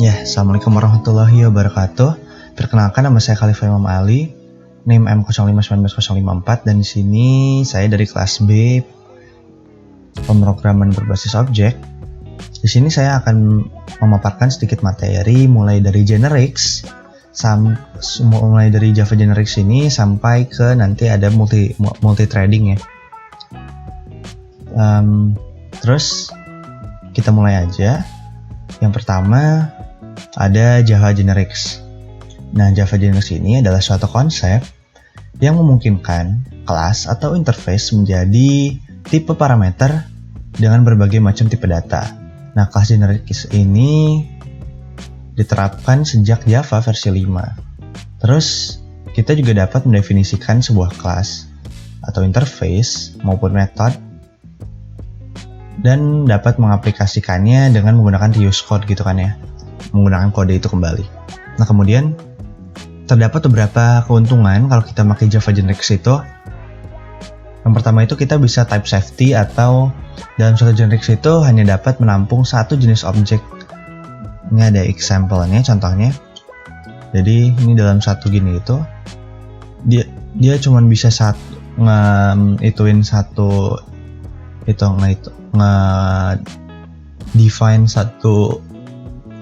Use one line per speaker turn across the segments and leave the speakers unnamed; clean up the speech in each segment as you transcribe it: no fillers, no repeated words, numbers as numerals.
Ya, Assalamualaikum warahmatullahi wabarakatuh. Perkenalkan, nama saya Khalifah Imam Ali, NIM M051954, dan di sini saya dari kelas B pemrograman berbasis objek. Di sini saya akan memaparkan sedikit materi mulai dari generics, mulai dari Java generics ini sampai ke nanti ada multi threading ya. Terus kita mulai aja. Yang pertama ada Java generics. Nah, Java generics ini adalah suatu konsep yang memungkinkan kelas atau interface menjadi tipe parameter dengan berbagai macam tipe data. Nah, kelas generics ini diterapkan sejak Java versi 5. Terus, kita juga dapat mendefinisikan sebuah kelas atau interface maupun metode dan dapat mengaplikasikannya dengan menggunakan reuse code gitu kan ya, menggunakan kode itu kembali. Nah, kemudian terdapat beberapa keuntungan kalau kita pakai Java generics itu. Yang pertama itu kita bisa type safety, atau dalam suatu generics itu hanya dapat menampung satu jenis objek. Ini ada example-nya, contohnya. Jadi ini dalam satu gini itu dia cuma bisa define satu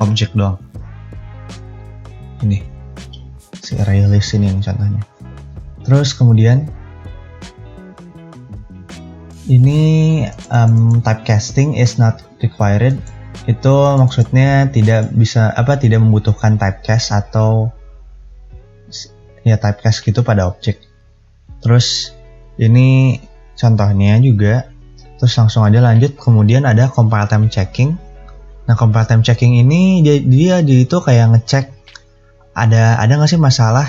objek doang. Ini si array list ini contohnya. Terus kemudian ini typecasting is not required. Itu maksudnya tidak membutuhkan typecast atau ya typecast gitu pada objek. Terus ini contohnya juga. Terus langsung aja lanjut, kemudian ada compile time checking. Nah, compile time checking ini dia itu kayak ngecek ada nggak sih masalah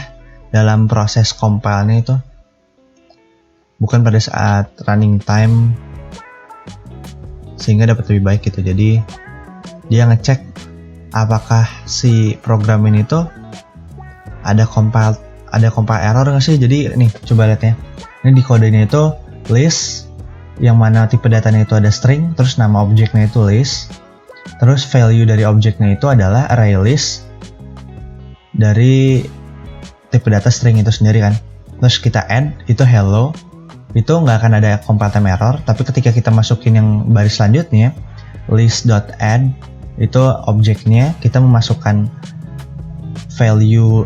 dalam proses compile-nya itu, bukan pada saat running time, sehingga dapat lebih baik gitu. Jadi dia ngecek apakah si program ini tuh ada compile error nggak sih. Jadi nih coba lihat ya, ini di kodenya itu list yang mana tipe datanya itu ada string, terus nama objeknya itu list, terus value dari objeknya itu adalah array list dari tipe data string itu sendiri kan. Terus kita add itu hello, itu nggak akan ada compile time error, tapi ketika kita masukin yang baris selanjutnya list.add itu objeknya, kita memasukkan value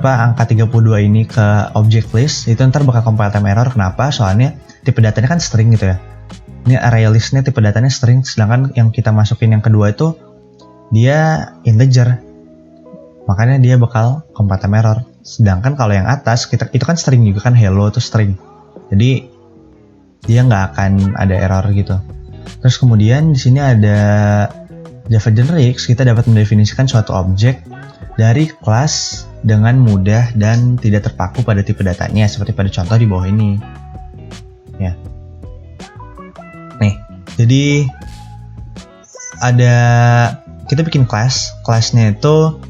angka 32 ini ke objek list, itu ntar bakal compile time error. Kenapa? Soalnya tipe datanya kan string gitu ya. Ini array listnya tipe datanya string, sedangkan yang kita masukin yang kedua itu dia integer, makanya dia bakal compile time error. Sedangkan kalau yang atas itu kan string juga kan, hello itu string, jadi dia nggak akan ada error gitu. Terus kemudian di sini ada Java generics, kita dapat mendefinisikan suatu objek dari kelas dengan mudah dan tidak terpaku pada tipe datanya, seperti pada contoh di bawah ini. Ya. Nih, jadi kita bikin kelasnya itu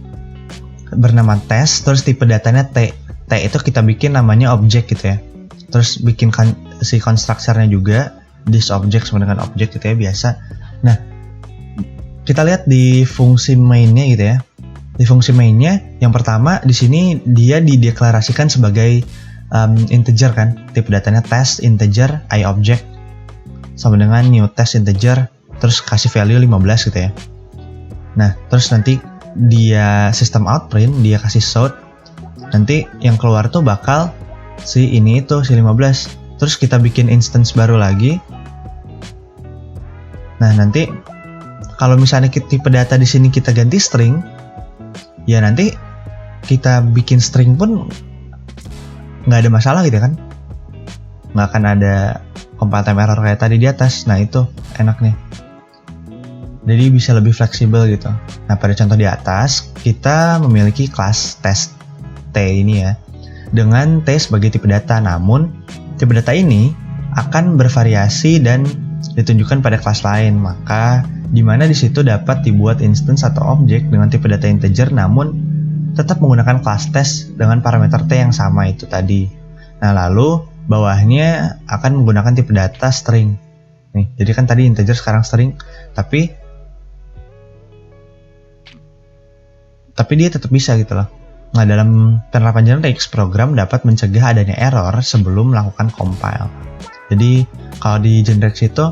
bernama test, terus tipe datanya T itu kita bikin namanya objek gitu ya. Terus bikin si constructor-nya juga this object sama dengan objek gitu ya, biasa. Nah, kita lihat di fungsi main-nya gitu ya. Di fungsi main-nya yang pertama di sini dia dideklarasikan sebagai integer kan, tipe datanya test integer i object sama dengan new test integer, terus kasih value 15 gitu ya. Nah, terus nanti dia system out print, dia kasih shout, nanti yang keluar tuh bakal si 15. Terus kita bikin instance baru lagi. Nah, nanti kalau misalnya tipe data di sini kita ganti string, ya nanti kita bikin string pun nggak ada masalah gitu kan, nggak akan ada compile time error kayak tadi di atas. Nah, itu enaknya, jadi bisa lebih fleksibel gitu. Nah, pada contoh di atas kita memiliki kelas test T ini ya, dengan T sebagai tipe data, namun tipe data ini akan bervariasi dan ditunjukkan pada kelas lain, maka dimana di situ dapat dibuat instance atau objek dengan tipe data integer, namun tetap menggunakan kelas test dengan parameter T yang sama itu tadi. Nah, lalu bawahnya akan menggunakan tipe data string. Nih, jadi kan tadi integer sekarang string, tapi tapi dia tetap bisa gitu loh. Nah, dalam penerapan Generics, program dapat mencegah adanya error sebelum melakukan compile. Jadi kalau di Generics itu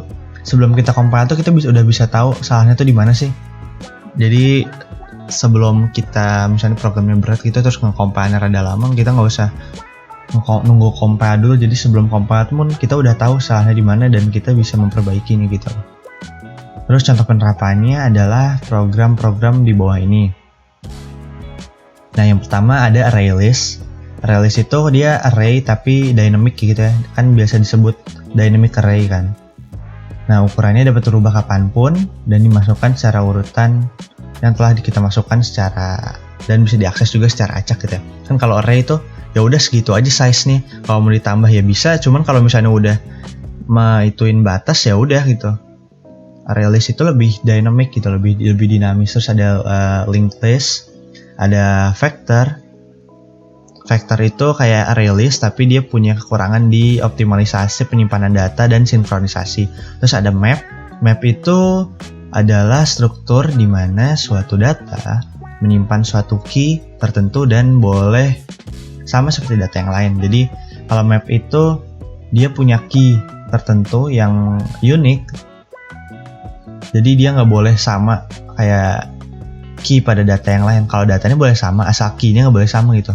sebelum kita compile tuh kita udah bisa tahu salahnya tuh di mana sih. Jadi sebelum kita misalnya programnya berat gitu terus nge-compile rada lama, kita nggak usah nunggu compile dulu. Jadi sebelum compile pun kita udah tahu salahnya di mana dan kita bisa memperbaikinya gitu. Terus contoh penerapannya adalah program-program di bawah ini. Nah, yang pertama ada ArrayList. ArrayList itu dia array tapi dynamic gitu ya. Kan biasa disebut dynamic array kan. Nah, ukurannya dapat berubah kapanpun dan dimasukkan secara urutan yang telah kita masukkan secara, dan bisa diakses juga secara acak gitu ya. Kan kalau array itu ya udah segitu aja size nya. Kalau mau ditambah ya bisa, cuman kalau misalnya udah ituin batas ya udah gitu. ArrayList itu lebih dynamic gitu, lebih dinamis. Terus ada linked list, ada vector. Vector itu kayak ArrayList tapi dia punya kekurangan di optimalisasi penyimpanan data dan sinkronisasi. Terus ada map. Map itu adalah struktur di mana suatu data menyimpan suatu key tertentu dan boleh sama seperti data yang lain. Jadi kalau map itu dia punya key tertentu yang unik. Jadi dia nggak boleh sama kayak key pada data yang lain. Kalau datanya boleh sama, asal key-nya nggak boleh sama gitu.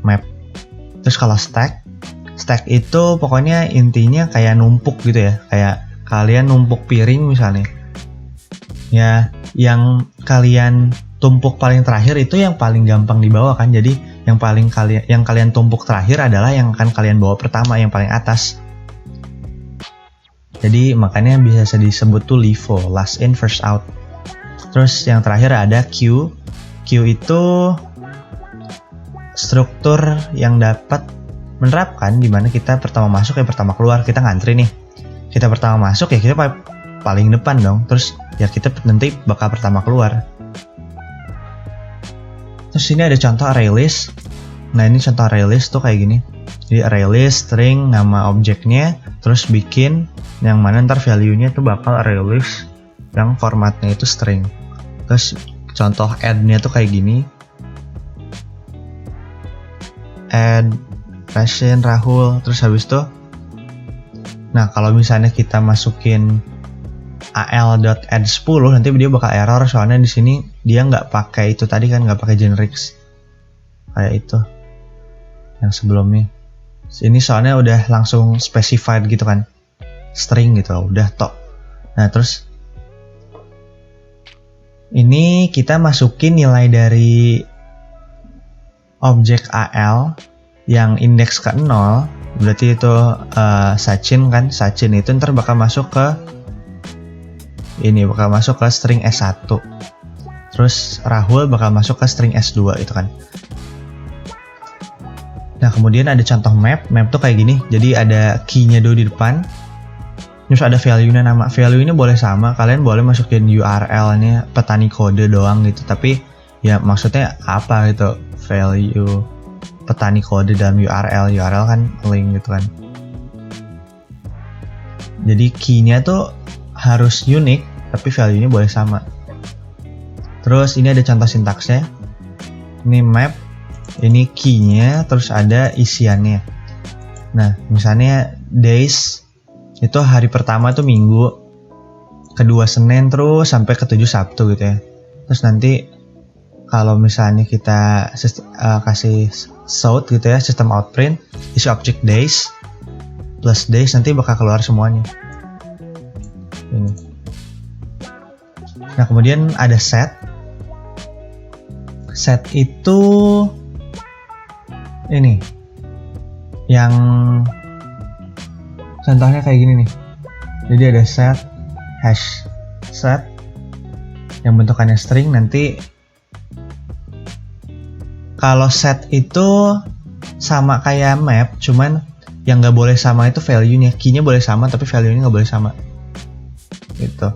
Map. Terus kalau stack itu pokoknya intinya kayak numpuk gitu ya. Kayak kalian numpuk piring misalnya. Ya, yang kalian tumpuk paling terakhir itu yang paling gampang dibawa kan. Jadi yang kalian tumpuk terakhir adalah yang akan kalian bawa pertama, yang paling atas. Jadi makanya bisa disebut tuh LIFO, last in first out. Terus yang terakhir ada queue. Queue itu struktur yang dapat menerapkan dimana kita pertama masuk ya pertama keluar. Kita ngantri nih, kita pertama masuk ya kita paling depan dong. Terus ya kita nanti bakal pertama keluar. Terus ini ada contoh ArrayList. Nah, ini contoh ArrayList tuh kayak gini. Jadi ArrayList string nama objeknya, terus bikin yang mana ntar value-nya tuh bakal ArrayList yang formatnya itu string. Terus contoh add-nya tuh kayak gini. Add Passion Rahul, terus habis itu nah kalau misalnya kita masukin al.add10 nanti dia bakal error soalnya di sini dia nggak pakai itu tadi kan, nggak pakai Generics kayak itu yang sebelumnya. Ini soalnya udah langsung specified gitu kan, string gitu loh, udah tok. Nah terus ini kita masukin nilai dari objek al yang indeks ke 0, berarti itu Sachin kan. Sachin itu ntar bakal masuk ke ini, bakal masuk ke string S1. Terus Rahul bakal masuk ke string S2 itu kan. Nah kemudian ada contoh map. Map tuh kayak gini. Jadi ada key-nya dulu di depan. Terus ada value-nya, nama value-nya boleh sama. Kalian boleh masukin URL-nya petani kode doang gitu. Tapi ya maksudnya apa gitu, value petani kode dalam URL. URL kan link gitu kan. Jadi key-nya tuh harus unik, tapi value-nya boleh sama. Terus ini ada contoh sintaksnya. Ini map, ini key-nya, terus ada isiannya. Nah, misalnya days itu hari pertama tuh Minggu, kedua Senin terus sampai ke-7 Sabtu gitu ya. Terus nanti kalau misalnya kita kasih south gitu ya, sistem outprint, isi object days plus days, nanti bakal keluar semuanya. Ini. Nah, kemudian ada set. Set itu ini yang contohnya kayak gini nih. Jadi ada set hash set yang bentukannya string. Nanti kalau set itu sama kayak map, cuman yang nggak boleh sama itu value-nya. Key-nya boleh sama tapi value-nya nggak boleh sama gitu.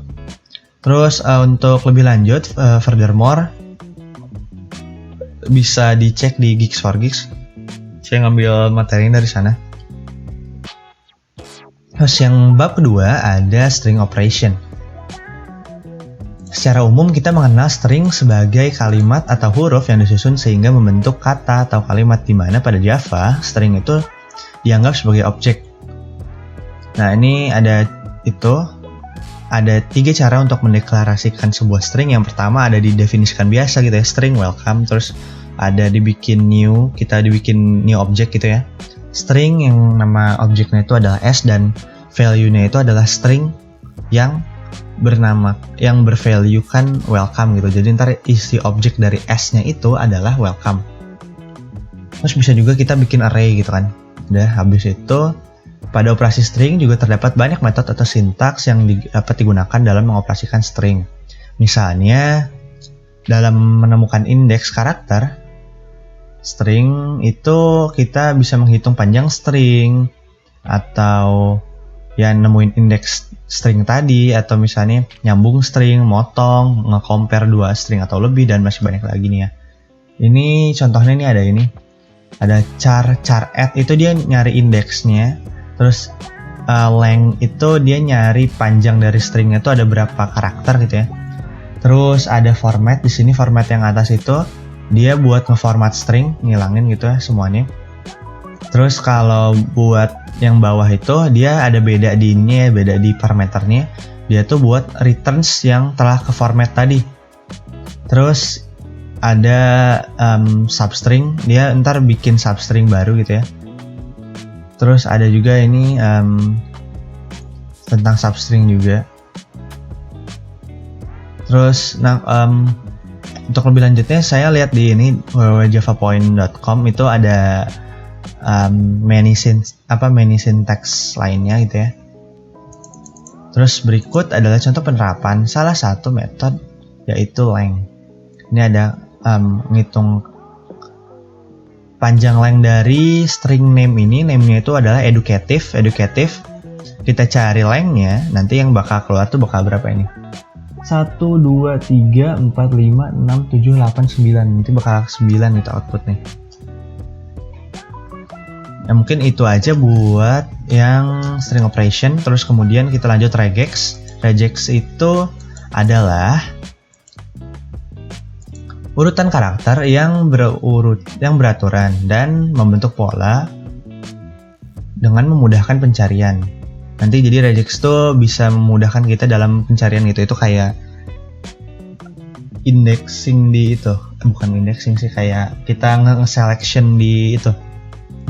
Terus untuk lebih lanjut, furthermore bisa dicek di Geeks for Geeks. Saya ngambil materi dari sana. Terus yang bab kedua ada string operation. Secara umum kita mengenal string sebagai kalimat atau huruf yang disusun sehingga membentuk kata atau kalimat, di mana pada Java string itu dianggap sebagai objek. Nah, ini ada 3 cara untuk mendeklarasikan sebuah string. Yang pertama ada didefinisikan biasa gitu ya, string welcome, terus ada dibikin new object gitu ya. String yang nama objeknya itu adalah s dan value-nya itu adalah string yang bervalue kan welcome gitu. Jadi ntar isi objek dari s-nya itu adalah welcome. Terus bisa juga kita bikin array gitu kan. Udah, habis itu pada operasi string juga terdapat banyak metode atau sintaks yang dapat digunakan dalam mengoperasikan string. Misalnya dalam menemukan indeks karakter string itu kita bisa menghitung panjang string, atau ya nemuin indeks string tadi, atau misalnya nyambung string, motong, nge-compare 2 string atau lebih, dan masih banyak lagi nih ya. Ini contohnya nih ada char add, itu dia nyari indeksnya, terus length itu dia nyari panjang dari stringnya itu ada berapa karakter gitu ya. Terus ada format, di sini format yang atas itu dia buat ngeformat string, ngilangin gitu ya semuanya. Terus kalau buat yang bawah itu dia ada beda di parameternya. Dia tuh buat returns yang telah ke format tadi. Terus ada substring, dia ntar bikin substring baru gitu ya. Terus ada juga ini tentang substring juga. Terus untuk lebih lanjutnya saya lihat di ini www.javapoint.com itu ada many syntax lainnya gitu ya. Terus berikut adalah contoh penerapan salah satu metode, yaitu length. Ini ada ngitung panjang length dari string name ini. Name-nya itu adalah educative. Kita cari length-nya, nanti yang bakal keluar tuh bakal berapa ini? 1, 2, 3, 4, 5, 6, 7, 8, 9. Nanti bakal 9 itu outputnya. Nah, mungkin itu aja buat yang string operation. Terus kemudian kita lanjut regex. Regex itu adalah urutan karakter yang beraturan dan membentuk pola dengan memudahkan pencarian. Nanti jadi regex tuh bisa memudahkan kita dalam pencarian gitu. Itu kayak indexing bukan indexing sih, kayak kita nge-selection di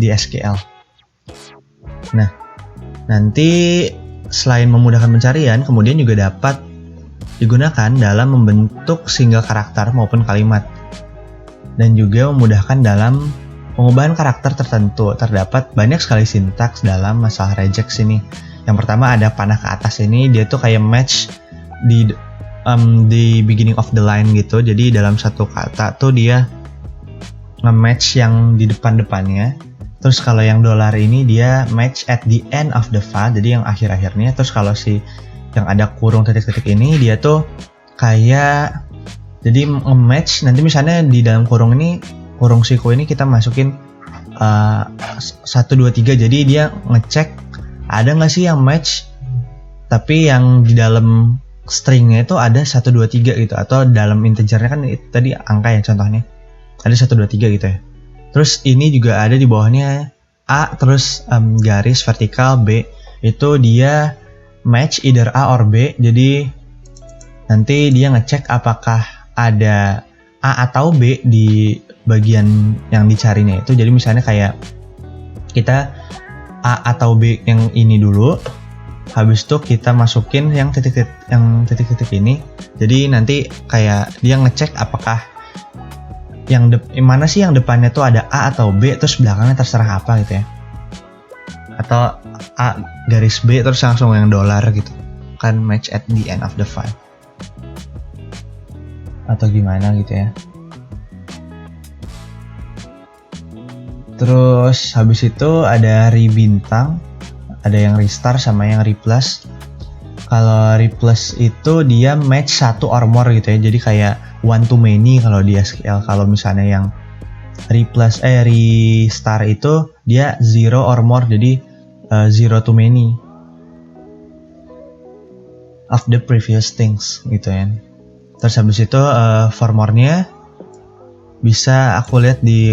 SQL. Nah, nanti selain memudahkan pencarian, kemudian juga dapat digunakan dalam membentuk single karakter maupun kalimat, dan juga memudahkan dalam pengubahan karakter tertentu. Terdapat banyak sekali sintaks dalam masalah regex ini. Yang pertama ada panah ke atas ini, dia tuh kayak match di beginning of the line gitu. Jadi dalam satu kata tuh dia nge-match yang di depannya. Terus kalau yang dollar ini dia match at the end of the file, jadi yang akhir-akhirnya. Terus kalau yang ada kurung titik-titik ini dia tuh kayak jadi nge-match, nanti misalnya di dalam kurung siku ini kita masukin 1, 2, 3, jadi dia ngecek ada nggak sih yang match, tapi yang di dalam stringnya itu ada 1, 2, 3 gitu, atau dalam integernya kan tadi angka ya, contohnya ada 1, 2, 3 gitu ya. Terus ini juga ada di bawahnya A, terus garis vertikal B, itu dia match either A or B. Jadi nanti dia ngecek apakah ada A atau B di bagian yang dicarinya itu. Jadi misalnya kayak kita A atau B yang ini dulu, habis itu kita masukin yang titik-titik ini. Jadi nanti kayak dia ngecek apakah yang mana sih yang depannya tuh ada A atau B, terus belakangnya terserah apa gitu ya, atau A garis B terus langsung yang dollar gitu kan, match at the end of the file atau gimana gitu ya. Terus habis itu ada rebintang, ada yang restart sama yang replace. Kalau replace itu dia match 1 or more gitu ya, jadi kayak one to many kalau di SQL. Kalau misalnya yang restart itu dia 0 or more, jadi 0 to many of the previous things gitu ya. Terus habis itu for more-nya bisa aku lihat di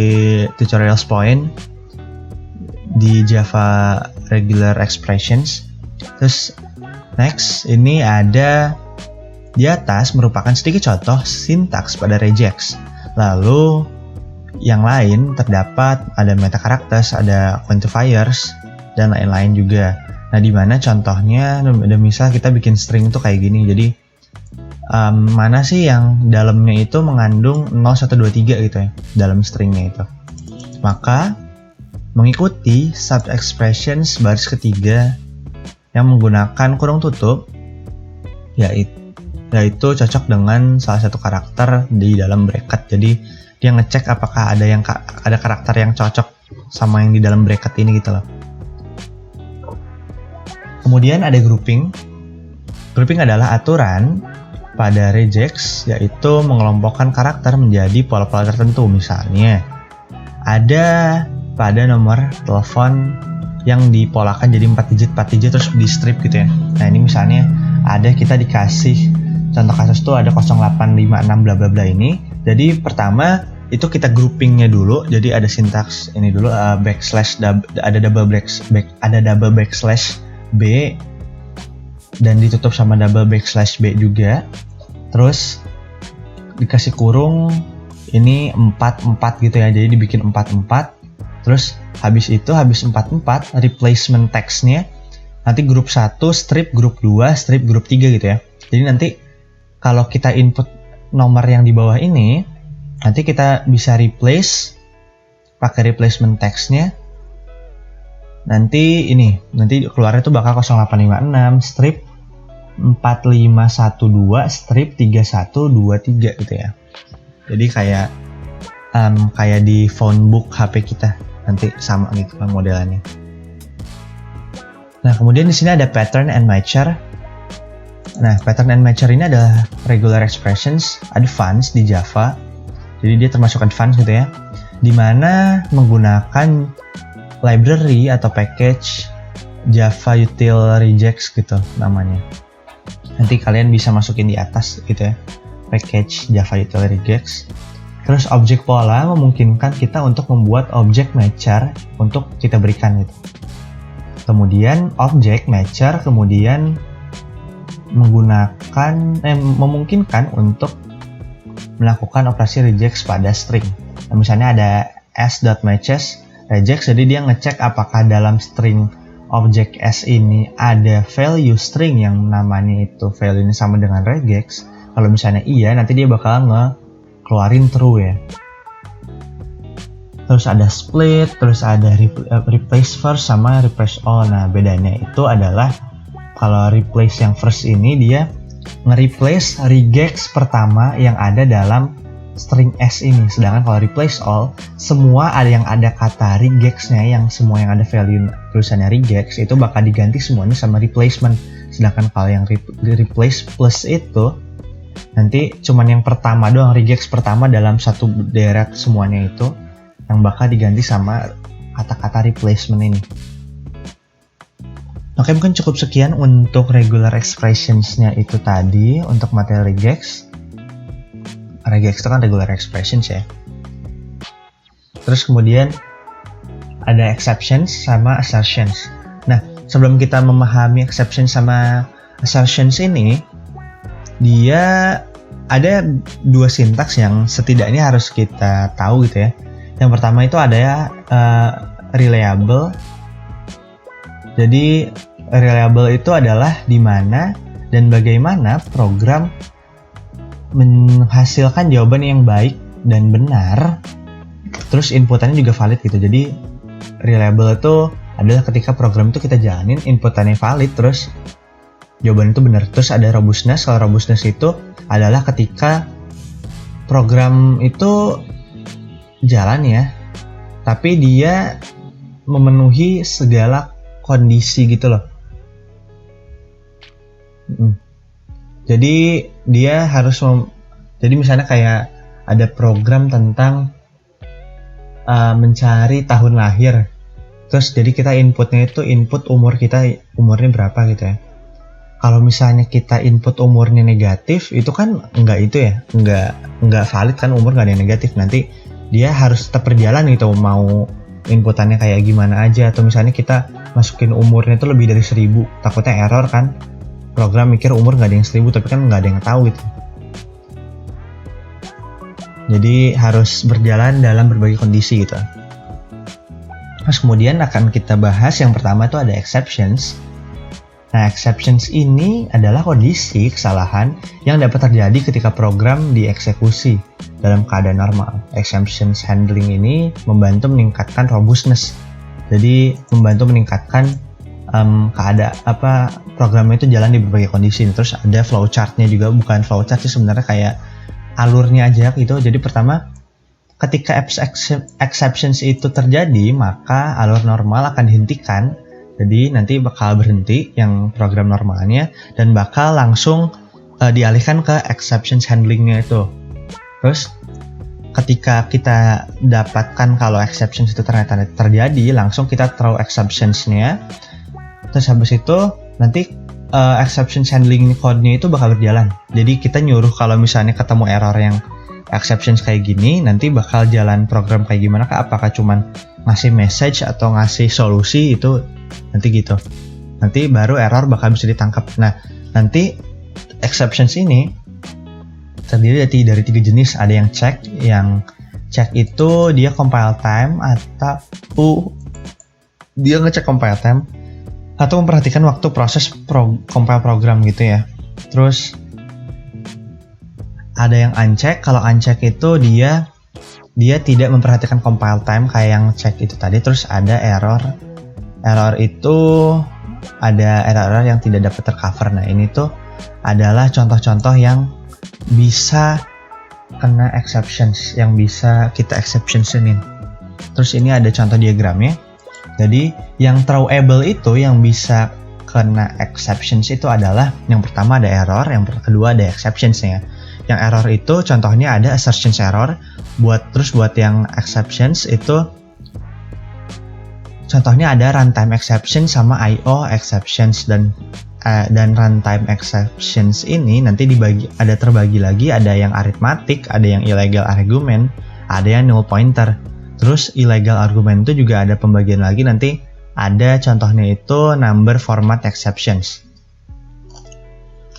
tutorials point di Java regular expressions. Terus next ini ada di atas merupakan sedikit contoh sintaks pada regex. Lalu yang lain terdapat ada meta characters, ada quantifiers dan lain-lain juga. Nah, di mana contohnya ada misal kita bikin string itu kayak gini. Jadi mana sih yang dalamnya itu mengandung 0, 1, 2, 3 gitu ya dalam stringnya itu. Maka mengikuti sub expressions baris ketiga yang menggunakan kurung tutup yaitu cocok dengan salah satu karakter di dalam bracket. Jadi dia ngecek apakah ada karakter yang cocok sama yang di dalam bracket ini gitu loh. Kemudian ada grouping. Grouping adalah aturan pada regex, yaitu mengelompokkan karakter menjadi pola-pola tertentu. Misalnya ada pada nomor telepon yang dipolakan jadi 4 digit terus di strip gitu ya. Nah, ini misalnya ada kita dikasih contoh kasus tuh ada 0856 bla bla bla ini. Jadi pertama itu kita groupingnya dulu. Jadi ada sintaks ini dulu ada double backslash B dan ditutup sama double backslash B juga. Terus dikasih kurung ini 44 gitu ya. Jadi dibikin 44. Terus habis 44 replacement text-nya nanti grup 1 strip grup 2 strip grup 3 gitu ya. Jadi nanti kalau kita input nomor yang di bawah ini, nanti kita bisa replace pakai replacement text-nya. Nanti keluarnya tuh bakal 0856 strip 4512 strip 3123 gitu ya. Jadi kayak di phone book HP kita nanti sama gitu kan modelannya. Nah, kemudian di sini ada pattern and matcher. Nah, pattern and matcher ini adalah regular expressions advanced di Java. Jadi dia termasuk advanced gitu ya. Dimana menggunakan library atau package Java Util Regex gitu namanya. Nanti kalian bisa masukin di atas gitu ya, package Java Util Regex. Terus objek pola memungkinkan kita untuk membuat objek matcher untuk kita berikan gitu. Kemudian objek matcher kemudian memungkinkan untuk melakukan operasi regex pada string. Nah, misalnya ada s.matches regex, jadi dia ngecek apakah dalam string objek S ini ada value string yang namanya itu value ini sama dengan regex. Kalau misalnya iya, nanti dia bakal ngeluarin true ya. Terus ada split, terus ada replace first sama replace all. Nah, bedanya itu adalah kalau replace yang first ini dia nge-replace regex pertama yang ada dalam string S ini. Sedangkan kalau replace all, semua yang ada kata regex-nya, yang semua yang ada value tulisannya regex itu bakal diganti semuanya sama replacement. Sedangkan kalau yang replace plus itu nanti cuman yang pertama doang, regex pertama dalam satu deret semuanya itu yang bakal diganti sama kata-kata replacement ini. Oke, mungkin cukup sekian untuk regular expressions-nya itu tadi untuk materi regex. Regex itu kan regular expressions ya. Terus kemudian ada exceptions sama assertions. Nah, sebelum kita memahami exceptions sama assertions ini, dia ada dua sintaks yang setidaknya harus kita tahu gitu ya. Yang pertama itu ada reliable. Jadi reliable itu adalah di mana dan bagaimana program menghasilkan jawaban yang baik dan benar, terus inputannya juga valid gitu. Jadi reliable itu adalah ketika program itu kita jalanin, inputannya valid, terus jawaban itu benar. Terus ada robustness. Kalau robustness itu adalah ketika program itu jalan ya, tapi dia memenuhi segala kondisi gitu loh. Jadi dia harus jadi misalnya kayak ada program tentang mencari tahun lahir. Terus jadi kita inputnya itu input umur kita, umurnya berapa gitu ya. kalau misalnya kita input umurnya negatif, itu kan nggak valid kan, umur nggak ada yang negatif. Nanti dia harus tetap berjalan gitu, mau inputannya kayak gimana aja. Atau misalnya kita masukin umurnya itu lebih dari 1000, takutnya error kan. Program mikir umur nggak ada yang 1000, tapi kan nggak ada yang tahu gitu. Jadi harus berjalan dalam berbagai kondisi gitu. Terus kemudian akan kita bahas yang pertama itu ada exceptions. Nah, exceptions ini adalah kondisi kesalahan yang dapat terjadi ketika program dieksekusi dalam keadaan normal. Exceptions handling ini membantu meningkatkan robustness. Jadi membantu meningkatkan programnya itu jalan di berbagai kondisi. Terus ada flowchartnya juga, bukan flowchart sih sebenarnya, kayak alurnya aja gitu. Jadi pertama, ketika exceptions itu terjadi, maka alur normal akan dihentikan. Jadi nanti bakal berhenti yang program normalnya dan bakal langsung dialihkan ke exceptions handlingnya itu. Terus ketika kita dapatkan kalau exceptions itu ternyata terjadi, langsung kita throw exceptionsnya. Terus habis itu nanti exceptions handling code-nya itu bakal berjalan. Jadi kita nyuruh kalau misalnya ketemu error yang exceptions kayak gini, nanti bakal jalan program kayak gimana, apakah cuman ngasih message atau ngasih solusi, itu nanti gitu. Nanti baru error bakal bisa ditangkap. Nah, nanti exceptions ini terdiri dari 3 jenis. Ada yang check itu dia compile time atau dia ngecek compile time atau memperhatikan waktu proses compile program gitu ya. Terus ada yang uncheck. Kalau uncheck itu dia tidak memperhatikan compile time kayak yang check itu tadi. Terus ada error itu ada error yang tidak dapat tercover. Nah, ini tuh adalah contoh-contoh yang bisa kena exceptions, yang bisa kita exceptionsin. Terus ini ada contoh diagramnya. Jadi yang throwable itu yang bisa kena exceptions itu adalah yang pertama ada error, yang kedua ada exceptionsnya. Yang error itu contohnya ada assertions error. Buat yang exceptions itu contohnya ada runtime exception sama IO exceptions. Dan runtime exceptions ini nanti terbagi lagi, ada yang arithmetic, ada yang illegal argument, ada yang null pointer. Terus illegal argument itu juga ada pembagian lagi, nanti ada contohnya itu number format exceptions.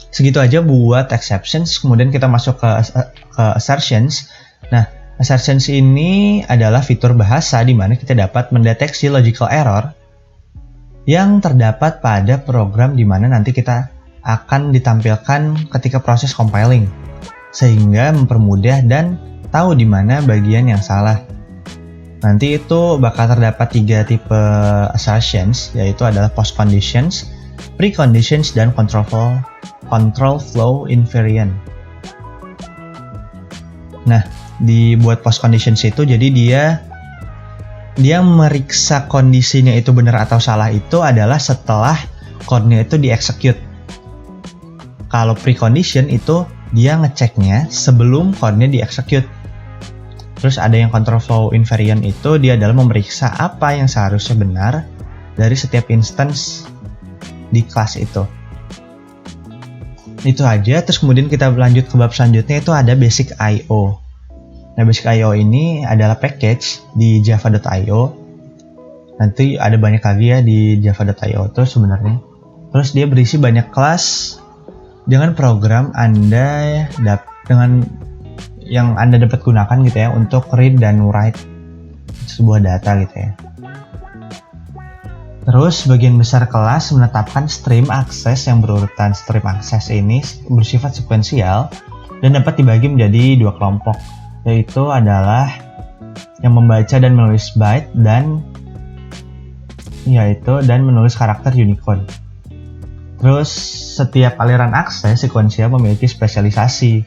Segitu aja buat exceptions. Kemudian kita masuk ke assertions. Nah, assertions ini adalah fitur bahasa di mana kita dapat mendeteksi logical error yang terdapat pada program di mana nanti kita akan ditampilkan ketika proses compiling, sehingga mempermudah dan tahu di mana bagian yang salah. Nanti itu bakal terdapat 3 tipe assertions, yaitu adalah post conditions, preconditions, dan control flow invariant. Nah, dibuat post conditions itu jadi dia meriksa kondisinya itu benar atau salah itu adalah setelah code-nya itu di-execute. Kalau precondition itu dia ngeceknya sebelum code-nya di-execute. Terus ada yang control flow invariant itu dia adalah memeriksa apa yang seharusnya benar dari setiap instance di kelas itu. Itu aja. Terus kemudian kita lanjut ke bab selanjutnya, itu ada basic I/O. Nah, basic I/O ini adalah package di java.io. Nanti ada banyak lagi ya di java.io tuh sebenarnya. Terus dia berisi banyak kelas dengan program yang Anda dapat gunakan gitu ya untuk read dan write sebuah data gitu ya. Terus bagian besar kelas menetapkan stream akses yang berurutan. Stream akses ini bersifat sekuensial dan dapat dibagi menjadi 2 kelompok, yaitu adalah yang membaca dan menulis byte dan menulis karakter Unicode. Terus setiap aliran akses sekuensial memiliki spesialisasi,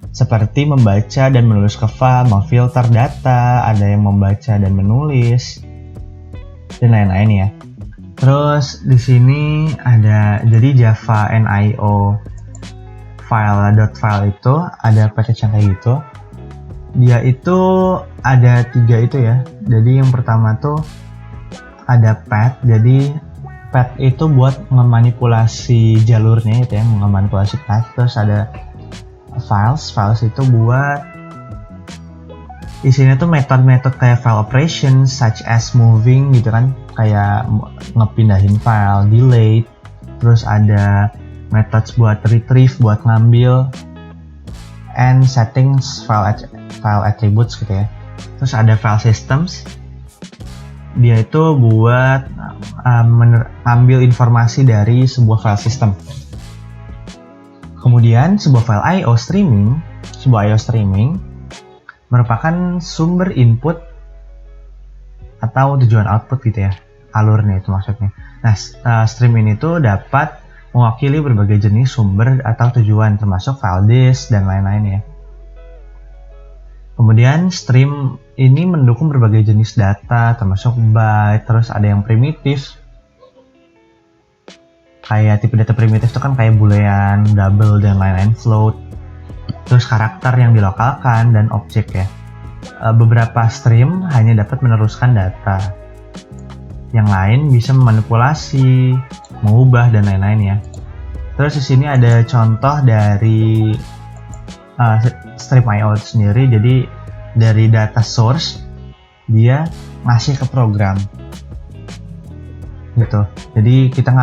seperti membaca dan menulis ke file, memfilter data, ada yang membaca dan menulis, dan lain-lain ya. Terus di sini ada jadi Java NIO file itu ada package yang kayak gitu. Dia itu ada 3 itu ya. Jadi yang pertama tuh ada path. Jadi path itu buat memanipulasi jalurnya itu ya, memanipulasi path. Terus ada files itu buat isinya tuh metode-metode kayak file operation such as moving gitu kan, kayak ngepindahin file, delete. Terus ada methods buat retrieve, buat ngambil, and settings file attributes gitu ya. Terus ada file systems, dia itu buat mengambil informasi dari sebuah file system. Kemudian sebuah file I/O streaming merupakan sumber input atau tujuan output gitu ya, alurnya itu maksudnya. Nah, stream ini tuh dapat mewakili berbagai jenis sumber atau tujuan, termasuk file disk dan lain-lain ya. Kemudian stream ini mendukung berbagai jenis data, termasuk byte. Terus ada yang primitif, kayak tipe data primitif itu kan kayak boolean, double, dan lain-lain, float. Terus karakter yang dilokalkan dan objek ya. Beberapa stream hanya dapat meneruskan data, yang lain bisa memanipulasi, mengubah, dan lain-lain ya. Terus di sini ada contoh dari stream I/O sendiri. Jadi dari data source dia ngasih ke program gitu. Jadi kita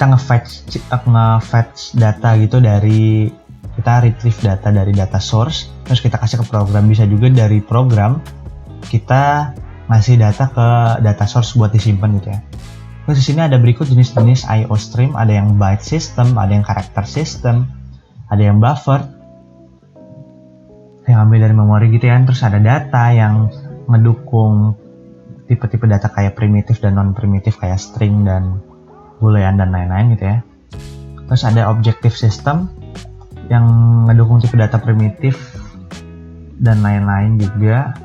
nge-fetch data gitu, dari kita retrieve data dari data source, terus kita kasih ke program. Bisa juga dari program kita ngasih data ke data source buat disimpan gitu ya. Terus di sini ada berikut jenis-jenis I/O stream, ada yang byte system, ada yang character system, ada yang buffer yang ambil dari memori gitu ya. Terus ada data yang ngedukung tipe-tipe data kayak primitif dan non-primitif, kayak string dan boolean dan lain-lain gitu ya. Terus ada objective system yang ngedukung tipe data primitif dan lain-lain juga.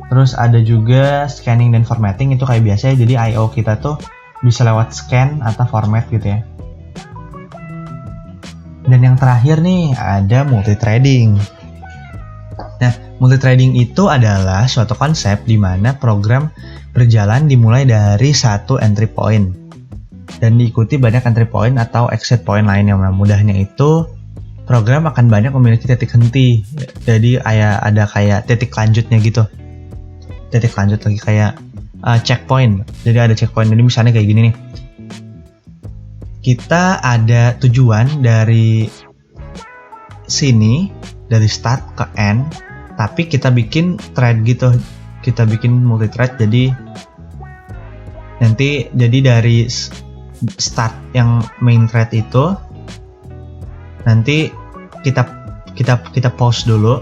Terus ada juga scanning dan formatting, itu kayak biasa ya. Jadi I/O kita tuh bisa lewat scan atau format gitu ya. Dan yang terakhir nih ada multithreading. Nah, multithreading itu adalah suatu konsep di mana program berjalan dimulai dari satu entry point dan diikuti banyak entry point atau exit point lainnya. Mudahnya itu program akan banyak memiliki titik henti. Jadi ada kayak titik lanjutnya gitu. Titik lanjut lagi kayak checkpoint. Jadi ada checkpoint. Jadi misalnya kayak gini nih. Kita ada tujuan dari sini, dari start ke end, tapi kita bikin thread gitu. Kita bikin multi-thread, jadi nanti dari start yang main thread itu nanti kita pause dulu.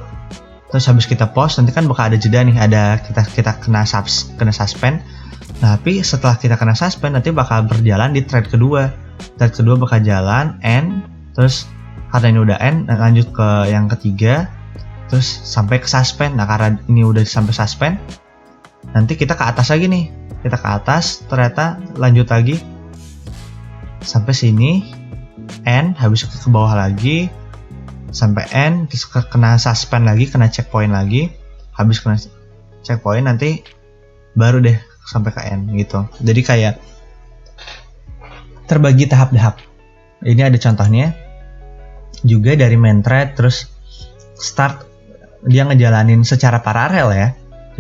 Terus habis kita pause nanti kan bakal ada jeda nih, ada kita kena suspend. Tapi setelah kita kena suspend nanti bakal berjalan di thread kedua. Thread kedua bakal jalan end, terus karena ini udah end lanjut ke yang ketiga, terus sampai ke suspend. Nah, karena ini udah sampai suspend, nanti kita ke atas lagi nih. Kita ke atas, ternyata lanjut lagi sampai sini, end, habis ke bawah lagi sampai end, terus kena suspend lagi, kena checkpoint lagi, habis kena checkpoint nanti baru deh sampai ke end gitu. Jadi kayak terbagi tahap-tahap. Ini ada contohnya juga dari main thread. Terus start dia ngejalanin secara paralel ya,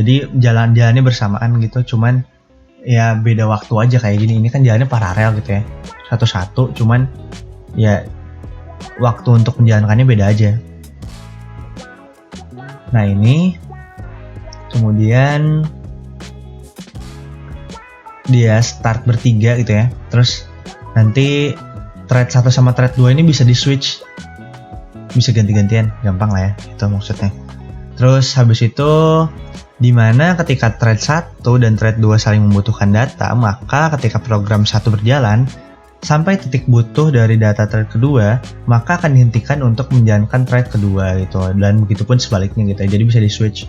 jadi jalannya bersamaan gitu, cuman ya beda waktu aja kayak gini. Ini kan jalannya paralel gitu ya, satu-satu, cuman ya waktu untuk menjalankannya beda aja. Nah ini kemudian dia start bertiga gitu ya, terus nanti thread 1 sama thread 2 ini bisa di switch, bisa ganti-gantian, gampang lah ya, itu maksudnya. Terus habis itu dimana ketika thread 1 dan thread 2 saling membutuhkan data, maka ketika program 1 berjalan sampai titik butuh dari data thread kedua, maka akan dihentikan untuk menjalankan thread kedua gitu, dan begitupun sebaliknya gitu ya, jadi bisa di switch.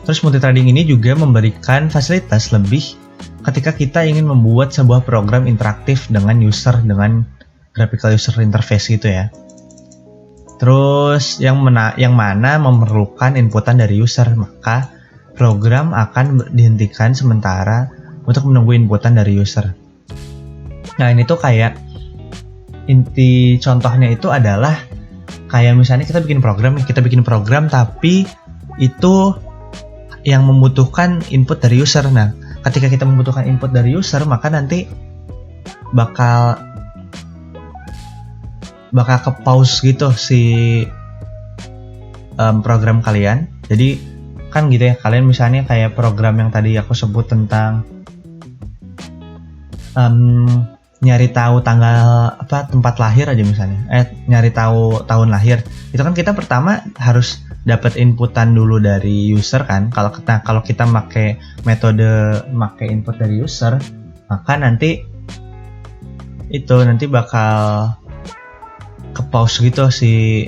Terus multithreading ini juga memberikan fasilitas lebih ketika kita ingin membuat sebuah program interaktif dengan user, dengan graphical user interface gitu ya. Terus yang mana memerlukan inputan dari user, maka program akan dihentikan sementara untuk menunggu inputan dari user. Nah ini tuh kayak inti contohnya itu adalah kayak misalnya kita bikin program tapi itu yang membutuhkan input dari user. Nah ketika kita membutuhkan input dari user, maka nanti bakal ke pause gitu si program kalian. Jadi kan gitu ya, kalian misalnya kayak program yang tadi aku sebut tentang nyari tahu tanggal tempat lahir aja misalnya, nyari tahu tahun lahir, itu kan kita pertama harus dapat inputan dulu dari user kan. Kalau kita pakai metode input dari user, maka nanti bakal ke pause gitu si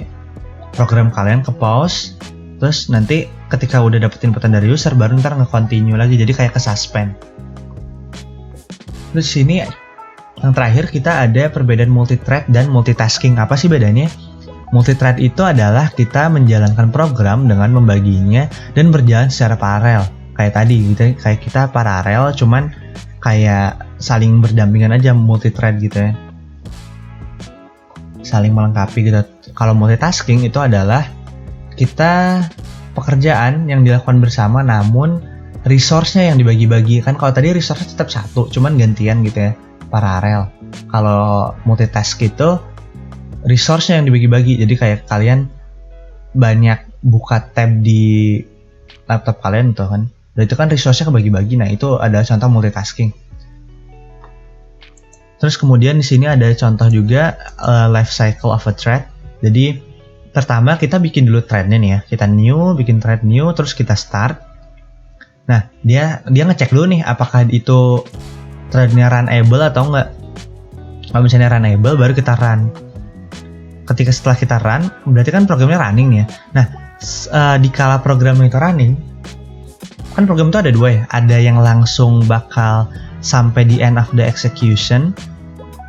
program kalian, ke pause. Terus nanti ketika udah dapet inputan dari user, baru ntar nge-continue lagi, jadi kayak ke suspend. Terus sini yang terakhir kita ada perbedaan multithread dan multitasking. Apa sih bedanya? Multithread itu adalah kita menjalankan program dengan membaginya dan berjalan secara paralel. Kayak tadi gitu, kayak kita paralel cuman kayak saling berdampingan aja, multithread gitu ya. Saling melengkapi gitu. Kalau multitasking itu adalah kita pekerjaan yang dilakukan bersama namun resource-nya yang dibagi-bagi. Kan kalau tadi resource-nya tetap satu, cuman gantian gitu ya, paralel. Kalau multitask itu resource-nya yang dibagi-bagi. Jadi kayak kalian banyak buka tab di laptop kalian tuh kan. Dan itu kan resource-nya kebagi-bagi. Nah, itu adalah contoh multitasking. Terus kemudian di sini ada contoh juga life cycle of a thread. Jadi pertama kita bikin dulu thread-nya nih ya. Kita bikin thread new, terus kita start. Nah, dia ngecek dulu nih apakah itu thread-nya runable atau enggak. Kalau misalnya runable, baru kita run. Ketika setelah kita run, berarti kan programnya running ya. Nah, dikala programnya itu running, kan program itu ada dua ya. Ada yang langsung bakal sampai di end of the execution,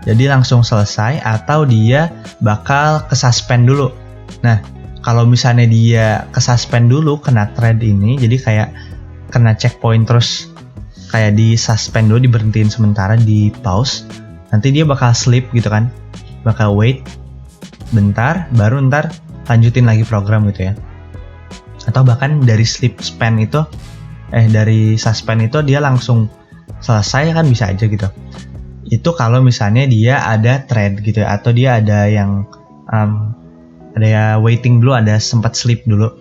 jadi langsung selesai, atau dia bakal ke suspend dulu. Nah, kalau misalnya dia ke suspend dulu, kena thread ini, jadi kayak kena checkpoint, terus kayak di suspend dulu, diberhentiin sementara, di pause, nanti dia bakal sleep gitu kan, bakal wait bentar, baru ntar lanjutin lagi program gitu ya. Atau bahkan dari sleep span itu, dari suspend itu dia langsung selesai kan, bisa aja gitu. Itu kalau misalnya dia ada thread gitu ya, atau dia ada yang ada ya waiting dulu, ada sempat sleep dulu.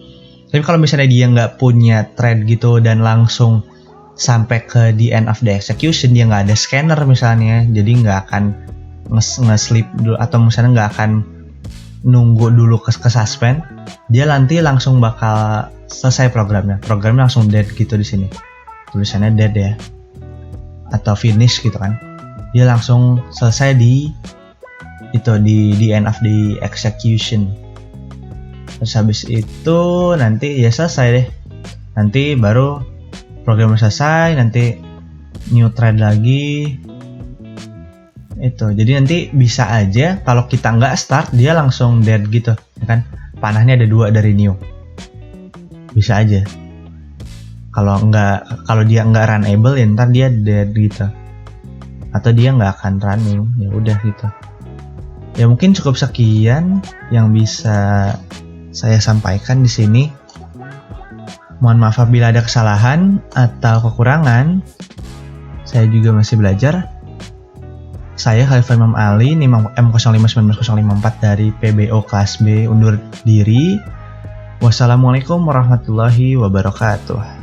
Tapi kalau misalnya dia nggak punya thread gitu dan langsung sampai ke the end of the execution, dia nggak ada scanner misalnya, jadi nggak akan nge-sleep dulu, atau misalnya nggak akan nunggu dulu ke suspend, dia nanti langsung bakal selesai programnya langsung dead gitu. Di sini tulisannya dead ya, atau finish gitu kan, dia langsung selesai di end of the execution. Terus habis itu nanti ya selesai deh, nanti baru programnya selesai, nanti new thread lagi itu. Jadi nanti bisa aja kalau kita nggak start, dia langsung dead gitu ya kan, panahnya ada 2 dari new, bisa aja. Kalau dia nggak runable, ya ntar dia dead gitu, atau dia nggak akan running, ya udah gitu. Ya mungkin cukup sekian yang bisa saya sampaikan di sini. Mohon maaf apabila ada kesalahan atau kekurangan. Saya juga masih belajar. Saya Khalifah Imam Ali, NIM M05191054 dari PBO kelas B undur diri. Wassalamualaikum warahmatullahi wabarakatuh.